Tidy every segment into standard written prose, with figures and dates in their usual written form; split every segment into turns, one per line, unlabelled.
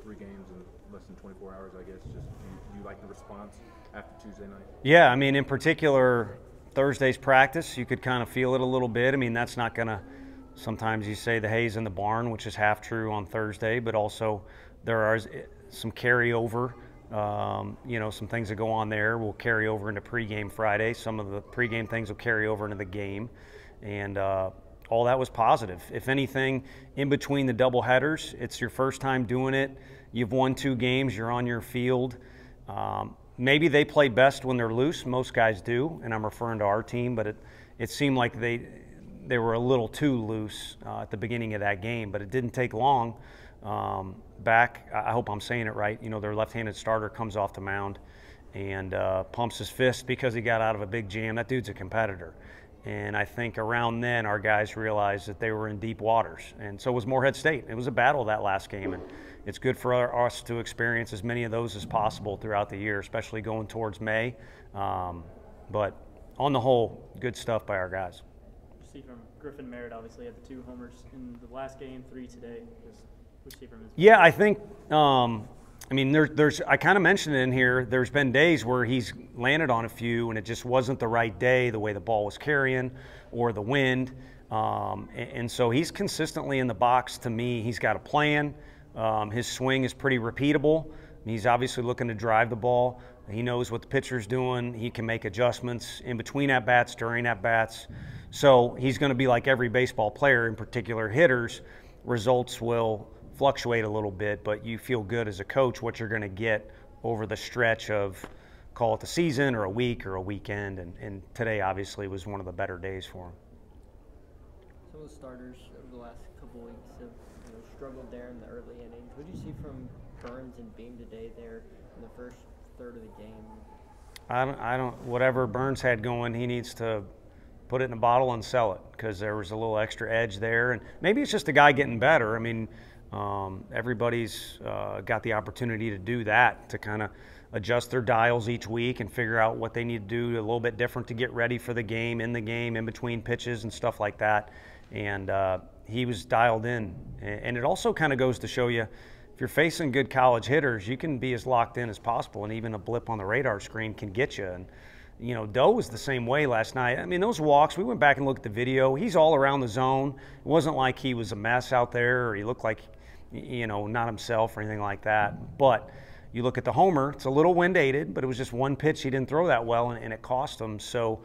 3 games in less than 24 hours, I guess. Just do you like the response after Tuesday night?
Yeah, I mean, in particular, Thursday's practice, you could kind of feel it a little bit. I mean, that's not going to – sometimes you say the hay's in the barn, which is half true on Thursday, but also there are some carryover. Some things that go on there will carry over into pregame Friday. Some of the pregame things will carry over into the game. And all that was positive. If anything, in between the double headers, it's your first time doing it. You've won 2 games. You're on your field. Maybe they play best when they're loose. Most guys do, and I'm referring to our team. But it seemed like they were a little too loose at the beginning of that game. But it didn't take long. Back, I hope I'm saying it right, their left-handed starter comes off the mound and pumps his fist because he got out of a big jam. That dude's a competitor. And I think around then our guys realized that they were in deep waters. And so was Morehead State. It was a battle that last game. And it's good for us to experience as many of those as possible throughout the year, especially going towards May. But on the whole, good stuff by our guys.
You see from Griffin Merritt, obviously, had the 2 homers in the last game, 3 today.
Yeah, I think, there's I kind of mentioned it in here, there's been days where he's landed on a few and it just wasn't the right day, the way the ball was carrying or the wind. And so he's consistently in the box to me. He's got a plan. His swing is pretty repeatable. He's obviously looking to drive the ball. He knows what the pitcher's doing. He can make adjustments in between at-bats, during at-bats. So he's going to be like every baseball player, in particular hitters. Results will fluctuate a little bit, but you feel good as a coach what you're going to get over the stretch of, call it the season or a week or a weekend, and today obviously was one of the better days for him.
Some of the starters over the last couple of weeks have struggled there in the early innings. What do you see from Burns and Beam today there in the first third of the game?
I don't whatever Burns had going, he needs to put it in a bottle and sell it because there was a little extra edge there, and maybe it's just a guy getting better. I mean, everybody's got the opportunity to do that, to kind of adjust their dials each week and figure out what they need to do a little bit different to get ready for the game, in between pitches and stuff like that. And he was dialed in. And it also kind of goes to show you, if you're facing good college hitters, you can be as locked in as possible, and even a blip on the radar screen can get you. And Doe was the same way last night. I mean, those walks, we went back and looked at the video. He's all around the zone. It wasn't like he was a mess out there or he looked like, not himself or anything like that. But you look at the homer, it's a little wind-aided, but it was just one pitch he didn't throw that well, and it cost him. So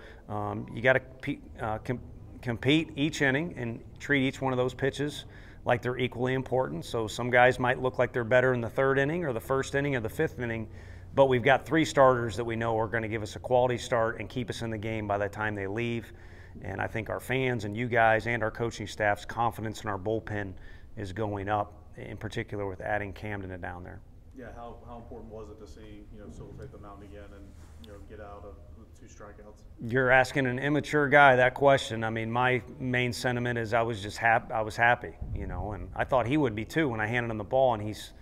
you got to compete each inning and treat each one of those pitches like they're equally important. So some guys might look like they're better in the 3rd inning or the 1st inning or the 5th inning, but we've got 3 starters that we know are going to give us a quality start and keep us in the game by the time they leave. And I think our fans and you guys and our coaching staff's confidence in our bullpen is going up, in particular with adding Camden down there.
Yeah, how important was it to see Silver take the mound again and get out of 2 strikeouts?
You're asking an immature guy that question. I mean, my main sentiment is I was just happy. I was happy, and I thought he would be too when I handed him the ball, and he's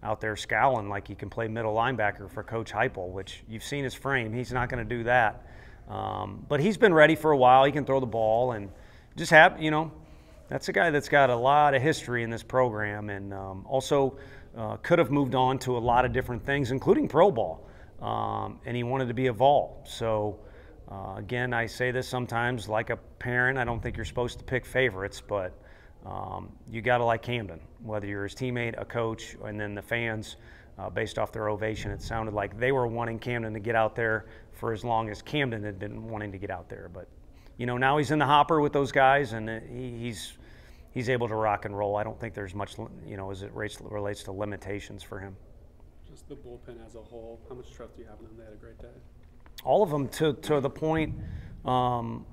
out there scowling like he can play middle linebacker for Coach Heupel, which you've seen his frame. He's not going to do that. But he's been ready for a while. He can throw the ball, and just that's a guy that's got a lot of history in this program, and also could have moved on to a lot of different things, including pro ball, and he wanted to be a Vol. So, again, I say this sometimes like a parent. I don't think you're supposed to pick favorites, but you got to like Camden, whether you're his teammate, a coach, and then the fans, based off their ovation. It sounded like they were wanting Camden to get out there for as long as Camden had been wanting to get out there. But, now he's in the hopper with those guys, and he's able to rock and roll. I don't think there's much, as it relates to limitations for him.
Just the bullpen as a whole, how much trust do you have in them? They had a great day.
All of them to the point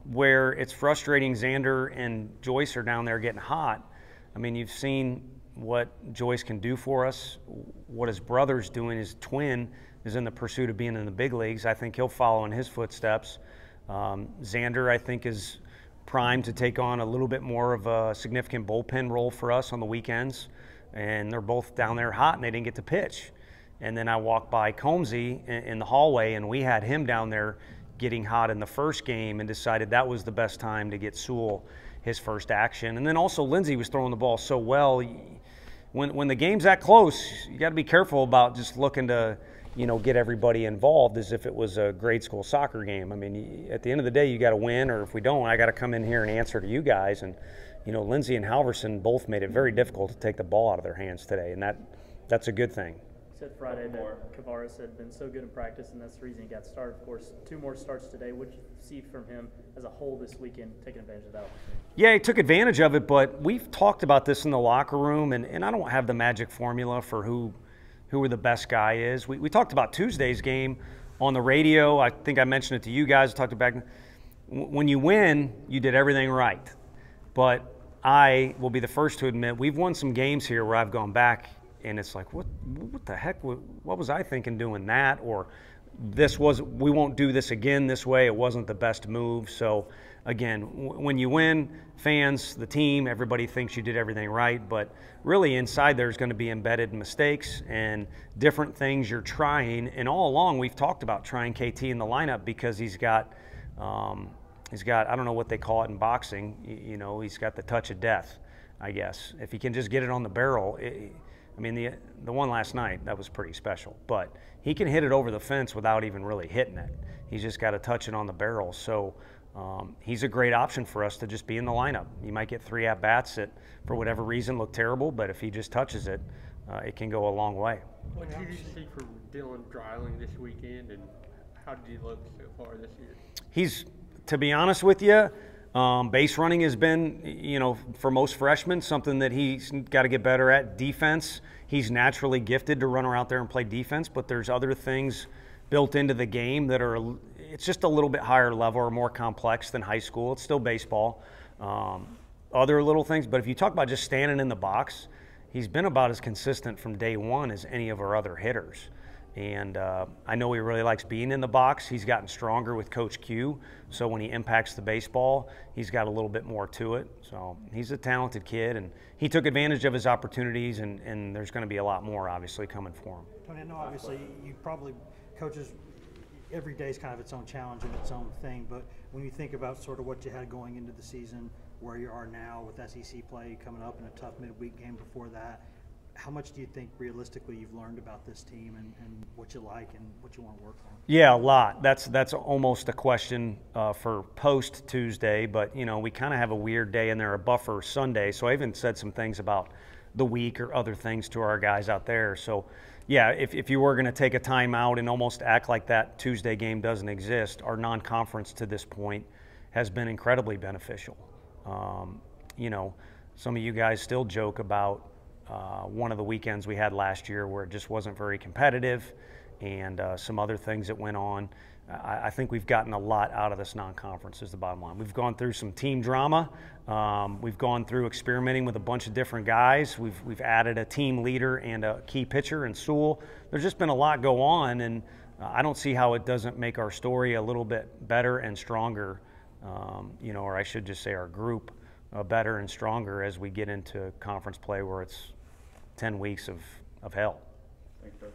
where it's frustrating. Xander and Joyce are down there getting hot. I mean, you've seen what Joyce can do for us, what his brother's doing. His twin is in the pursuit of being in the big leagues. I think he'll follow in his footsteps. Xander, I think, is primed to take on a little bit more of a significant bullpen role for us on the weekends. And they're both down there hot, and they didn't get to pitch. And then I walked by Combsy in the hallway, and we had him down there getting hot in the first game and decided that was the best time to get Sewell his first action. And then also Lindsey was throwing the ball so well. when the game's that close, you got to be careful about just looking to, get everybody involved as if it was a grade school soccer game. I mean, at the end of the day, you got to win, or if we don't, I got to come in here and answer to you guys. And, Lindsey and Halverson both made it very difficult to take the ball out of their hands today, and that's a good thing.
Said Friday that Kavaris had been so good in practice, and that's the reason he got started. Of course, 2 more starts today. What did you see from him as a whole this weekend, taking advantage of that opportunity?
Yeah, he took advantage of it, but we've talked about this in the locker room, and I don't have the magic formula for who the best guy is. We talked about Tuesday's game on the radio. I think I mentioned it to you guys. I talked about when you win, you did everything right. But I will be the first to admit we've won some games here where I've gone back and it's like, what the heck? What was I thinking doing that? Or we won't do this again this way. It wasn't the best move. So again, when you win, fans, the team, everybody thinks you did everything right. But really inside there's going to be embedded mistakes and different things you're trying. And all along we've talked about trying KT in the lineup because he's got, I don't know what they call it in boxing. He's got the touch of death, I guess. If he can just get it on the barrel. The one last night, that was pretty special. But he can hit it over the fence without even really hitting it. He's just got to touch it on the barrel. So he's a great option for us to just be in the lineup. You might get 3 at-bats that, for whatever reason, look terrible, but if he just touches it, it can go a long way.
What did you see from Dylan Dreiling this weekend, and how did he look so far this year?
To be honest with you, base running has been, for most freshmen, something that he's got to get better at. Defense, he's naturally gifted to run around there and play defense, but there's other things built into the game that it's just a little bit higher level or more complex than high school. It's still baseball. Other little things, but if you talk about just standing in the box, he's been about as consistent from day one as any of our other hitters. And I know he really likes being in the box. He's gotten stronger with Coach Q, so when he impacts the baseball, he's got a little bit more to it. So he's a talented kid, and he took advantage of his opportunities, and there's going to be a lot more, obviously, coming for him.
Tony, I know obviously coaches, every day is kind of its own challenge and its own thing, but when you think about sort of what you had going into the season, where you are now with SEC play coming up and a tough midweek game before that, how much do you think realistically you've learned about this team and what you like and what you want to work on? Yeah, a lot. That's almost a question for post Tuesday, but we kind of have a weird day in there, a buffer Sunday. So I even said some things about the week or other things to our guys out there. So yeah, if you were going to take a time out and almost act like that Tuesday game doesn't exist, our non-conference to this point has been incredibly beneficial. Some of you guys still joke about one of the weekends we had last year where it just wasn't very competitive and some other things that went on. I think we've gotten a lot out of this non-conference is the bottom line. We've gone through some team drama. We've gone through experimenting with a bunch of different guys. We've added a team leader and a key pitcher in Sewell. There's just been a lot go on, and I don't see how it doesn't make our story a little bit better and stronger, or I should just say our group better and stronger as we get into conference play where it's 10 weeks of hell.
Thanks, Coach.